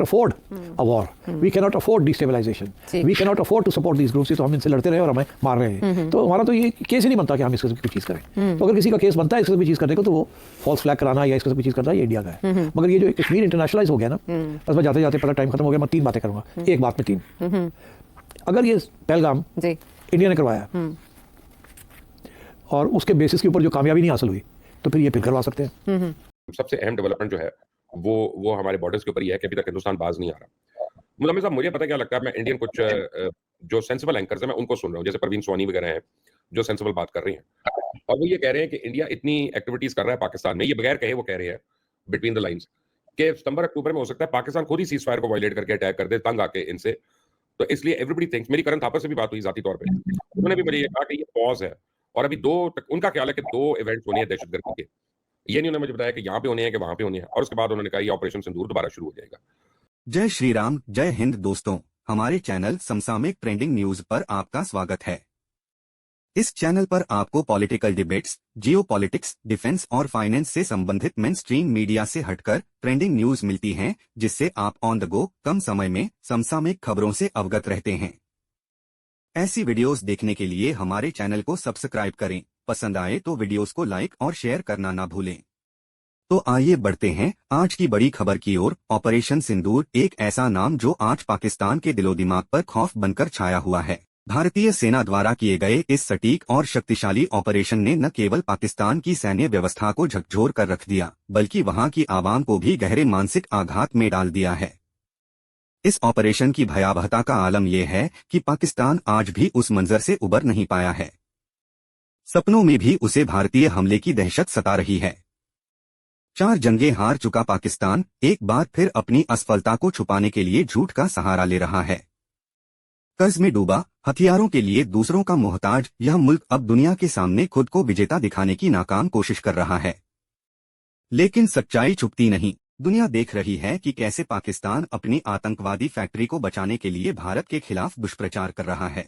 afford a war. We cannot afford destabilization. We cannot afford to support these groups. तो हम इनसे लड़ते रहे और हमें मार रहे हैं, तो हमारा तो ये केस ही नहीं बनता कि हम इसको कोई चीज़ करें। तो अगर किसी का केस बनता है इसको कोई चीज़ करने को, तो वो फॉल्स फ्लैग कराना या इसको कोई चीज़ करना ये इंडिया का है। मगर ये जो कश्मीर इंटरनेशनलाइज हो गया ना, बस मैं जाते जाते पता टाइम खत्म हो गया, मैं 3 बातें करूँगा, एक बात में 3। अगर ये पहलगाम इंडिया ने करवाया और उसके बेसिस के ऊपर जो कामयाबी नहीं हासिल हुई, तो फिर ये फिर करवा सकते हैं। सबसे अहम डेवलपमेंट जो है वो हमारे बॉर्डर्स के ऊपर ही है कि अभी तक हिंदुस्तान बाज नहीं आ रहा। मुल्ला साहब, मुझे पता क्या लगता है, मैं इंडियन कुछ जो सेंसिबल एंकर्स हैं मैं उनको सुन रहा हूँ, जैसे परवीन सोनी वगैरह हैं जो सेंसिबल बात कर रही हैं, और वो ये कह रहे हैं कि इंडिया इतनी एक्टिविटीज कर रहा है पाकिस्तान में, ये बगैर कहे वो कह रहे हैं बिटवीन द लाइंस कि सितंबर अक्टूबर में हो सकता है पाकिस्तान खुद ही सीज फायर को वायलेट करके अटैक कर दे, तंग आके इनसे। तो इसलिए एवरीबडी थिंक्स, मेरी करण थापर से भी बात हुई जाती तौर पे, उन्होंने भी मुझे ये कहा कि ये पॉज है, और अभी उनका ख्याल है कि 2 इवेंट्स होने हैं दहशतगर्दी के। ये नहीं उन्होंने मुझे बताया कि यहाँ पे होने हैं कि वहां पे होने हैं, और उसके बाद उन्होंने कहा ये ऑपरेशन सिंदूर दोबारा शुरू हो जाएगा। जय श्री राम, जय हिंद दोस्तों, हमारे चैनल समसामयिक ट्रेंडिंग न्यूज पर आपका स्वागत है। इस चैनल पर आपको पॉलिटिकल डिबेट्स, जियोपॉलिटिक्स, डिफेंस और फाइनेंस से संबंधित मेनस्ट्रीम मीडिया से हटकर ट्रेंडिंग न्यूज मिलती हैं, जिससे आप ऑन द गो कम समय में समसामयिक खबरों से अवगत रहते हैं। ऐसी वीडियोस देखने के लिए हमारे चैनल को सब्सक्राइब करें, पसंद आए तो वीडियोस को लाइक और शेयर करना ना भूलें। तो आइए बढ़ते हैं आज की बड़ी खबर की ओर। ऑपरेशन सिंदूर एक ऐसा नाम जो आज पाकिस्तान के दिलो दिमाग पर खौफ बनकर छाया हुआ है। भारतीय सेना द्वारा किए गए इस सटीक और शक्तिशाली ऑपरेशन ने न केवल पाकिस्तान की सैन्य व्यवस्था को झकझोर कर रख दिया, बल्कि वहां की आवाम को भी गहरे मानसिक आघात में डाल दिया है। इस ऑपरेशन की भयावहता का आलम यह है कि पाकिस्तान आज भी उस मंजर से उबर नहीं पाया है। सपनों में भी उसे भारतीय हमले की दहशत सता रही है। 4 जंगें हार चुका पाकिस्तान एक बार फिर अपनी असफलता को छुपाने के लिए झूठ का सहारा ले रहा है। कर्ज में डूबा, हथियारों के लिए दूसरों का मोहताज, यह मुल्क अब दुनिया के सामने खुद को विजेता दिखाने की नाकाम कोशिश कर रहा है। लेकिन सच्चाई छुपती नहीं। दुनिया देख रही है कि कैसे पाकिस्तान अपनी आतंकवादी फैक्ट्री को बचाने के लिए भारत के खिलाफ दुष्प्रचार कर रहा है।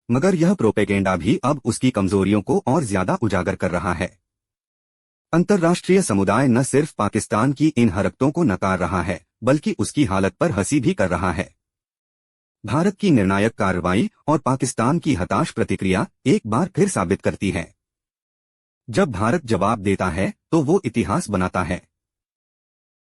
मगर यह प्रोपेगेंडा भी अब उसकी कमजोरियों को और ज्यादा उजागर कर रहा है। अंतर्राष्ट्रीय समुदाय न सिर्फ पाकिस्तान की इन हरकतों को नकार रहा है, बल्कि उसकी हालत पर हंसी भी कर रहा है। भारत की निर्णायक कार्रवाई और पाकिस्तान की हताश प्रतिक्रिया एक बार फिर साबित करती है, जब भारत जवाब देता है तो वो इतिहास बनाता है।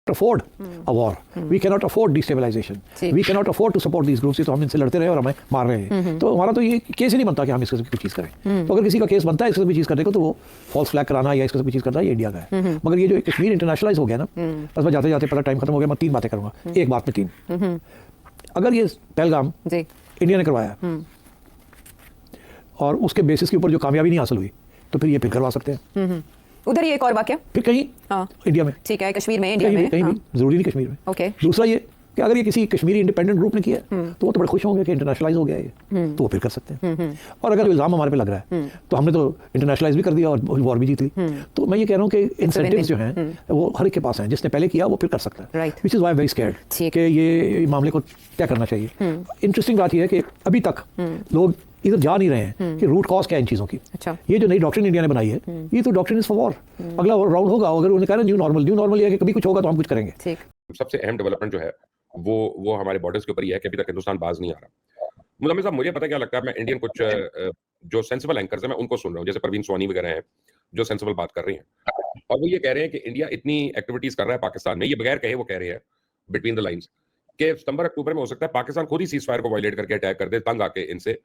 afford a war. We cannot afford destabilization. We cannot afford to support these groups. तो हम इनसे लड़ते रहे और हमें मार रहे हैं, तो हमारा तो ये केस ही नहीं बनता कि हम इसको कोई चीज़ करें। तो अगर किसी का केस बनता है इसको कोई चीज़ करने को, तो वो फॉल्स फ्लैग कराना या इसको कोई चीज़ करना ये इंडिया का है। मगर ये जो कश्मीर इंटरनेशनलाइज हो गया ना, बस मैं जाते जाते पता टाइम खत्म हो गया, मैं 3 बातें करूँगा, एक बात में 3। अगर ये पहलगाम इंडिया ने करवाया और उसके बेसिस के ऊपर जो कामयाबी नहीं हासिल हुई, तो फिर ये फिर करवा सकते हैं। उधर ये एक और वाक्य फिर कहीं इंडिया में, ठीक है, कश्मीर में, इंडिया में, कहीं भी, जरूरी नहीं कश्मीर में। ओके। दूसरा ये कि अगर ये किसी कश्मीरी इंडिपेंडेंट ग्रुप ने किया तो वो तो बड़े खुश होंगे कि इंटरनेशनलाइज हो गया ये, तो वो फिर कर सकते हैं। और अगर इल्जाम हमारे पे लग रहा है तो हमने तो इंटरनेशनलाइज भी कर दिया और वॉर भी जीत ली। तो मैं ये कह रहा हूँ कि इंसेंटिव्स जो हैं वो हर एक के पास हैं, जिसने पहले किया वो फिर कर सकता है। Which is why very scared कि ये मामले को तय करना चाहिए। इंटरेस्टिंग बात यह है कि अभी तक लोग इधर जा नहीं रहे हैं कि रूट कॉज क्या है इन चीज़ों की। अच्छा। ये जो नई डॉक्ट्रिन इंडिया ने बनाई है, ये तो डॉक्ट्रिन इज फॉर वॉर। अगला राउंड होगा, अगर उन्होंने कहा न्यू नॉर्मल ये है कि कभी कुछ होगा तो हम कुछ करेंगे। सबसे अहम डेवलपमेंट जो है वो हमारे बॉर्डर्स के ऊपर ही है कि अभी तक हिंदुस्तान बाज नहीं आ रहा। मुल्ला साहब, मुझे पता क्या लगता है, मैं इंडियन कुछ जो सेंसिबल एंकर्स हैं मैं उनको सुन रहा हूँ, जैसे परवीन सोनी वगैरह हैं जो सेंसिबल बात कर रही हैं, और वो ये कह रहे हैं कि इंडिया इतनी एक्टिविटीज कर रहा है पाकिस्तान में, ये बगैर कहे वो कह रहे हैं बिटवीन द लाइंस कि सितंबर अक्टूबर में हो सकता है पाकिस्तान खुद ही सीज फायर को वायलेट करके अटैक कर दे, तंग आके इनसे।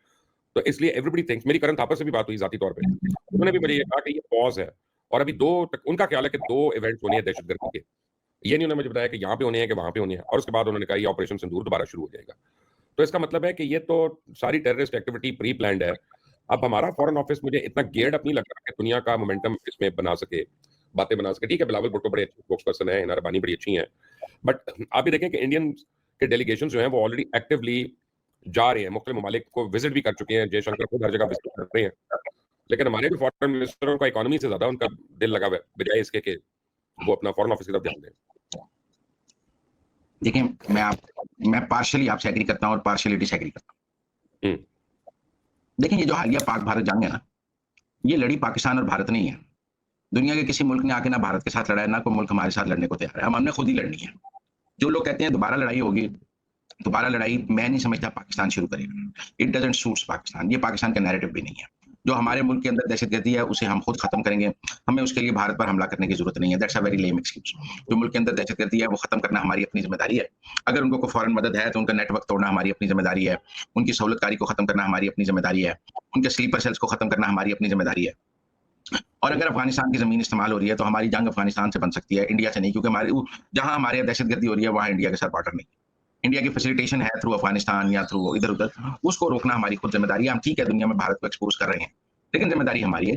तो इसलिए एवरीबडी थिंक्स, मेरी करण थापर से भी बात हुई जाती तौर पे, उन्होंने भी मुझे ये कहा कि ये पॉज है, और अभी उनका ख्याल है कि 2 इवेंट्स होने हैं दहशतगर्दी के। ये नहीं उन्होंने मुझे बताया कि यहाँ पे होने हैं कि वहां पे होने हैं, और उसके बाद उन्होंने कहा ये ऑपरेशन सिंदूर दोबारा शुरू हो जाएगा। तो इसका मतलब है कि ये तो सारी टेररिस्ट एक्टिविटी प्री प्लान्ड है। अब हमारा फॉरेन ऑफिस मुझे इतना गेयर्ड अप नहीं लग रहा कि दुनिया का मोमेंटम इसमें बना सके, बातें बना सके। ठीक है, बिलावल भुट्टो बड़े अच्छे स्पोक्स पर्सन है, हिना रब्बानी बड़ी अच्छी हैं, बट आप भी देखें कि इंडियन के डेलीगेशन जो हैं वो ऑलरेडी एक्टिवली जा रहे हैं, मुख्तलिफ ममालिक को विजिट भी कर चुके हैं, जयशंकर खुद हर जगह विजिट कर रहे हैं। लेकिन हमारे भी फॉरेन मिनिस्टरों का इकोनॉमी से ज्यादा उनका दिल लगा हुआ है, बजाय इसके कि वो अपना फॉरेन ऑफिस की तरफ ध्यान दें। देखिए, मैं पार्शियली आपसे एग्री करता हूं और पार्शियली डिसएग्री करता हूं। देखिए, ये जो हालिया पाक भारत जंग है ना, ये लड़ी पाकिस्तान और भारत नहीं है। दुनिया के किसी मुल्क ने आके ना भारत के साथ लड़ा है, ना कोई मुल्क हमारे साथ लड़ने को तैयार है। हमने खुद ही लड़नी है। जो लोग कहते हैं दोबारा लड़ाई होगी, दोबारा लड़ाई मैं नहीं समझता पाकिस्तान शुरू करेगा। इट डजंट सूट्स पाकिस्तान, ये पाकिस्तान का नैरेटिव भी नहीं है। जो हमारे मुल्क के अंदर दहशतगर्दी है उसे हम खुद खत्म करेंगे, हमें उसके लिए भारत पर हमला करने की जरूरत नहीं है। That's a very lame excuse. जो मुल्क के अंदर दहशतगर्दी है वो खत्म करना हमारी अपनी जिम्मेदारी है। अगर उनको कोई फॉरेन मदद है तो उनका नेटवर्क तोड़ना हमारी अपनी जिम्मेदारी है, उनकी सहूलतकारी को खत्म करना हमारी अपनी जिम्मेदारी है, उनके स्लीपर सेल्स को खत्म करना हमारी अपनी जिम्मेदारी है। और अगर अफगानिस्तान की जमीन इस्तेमाल हो रही है तो हमारी जंग अफगानिस्तान से बन सकती है, इंडिया से नहीं, क्योंकि हमारे जहां हमारे दहशतगर्दी हो रही है वहां इंडिया के साथ बॉर्डर नहीं। इंडिया की फैसिलिटेशन है थ्रू अफगानिस्तान या थ्रू इधर उधर, उसको रोकना हमारी खुद जिम्मेदारी है। हम ठीक है दुनिया में भारत को एक्सपोज कर रहे हैं, लेकिन जिम्मेदारी हमारी है।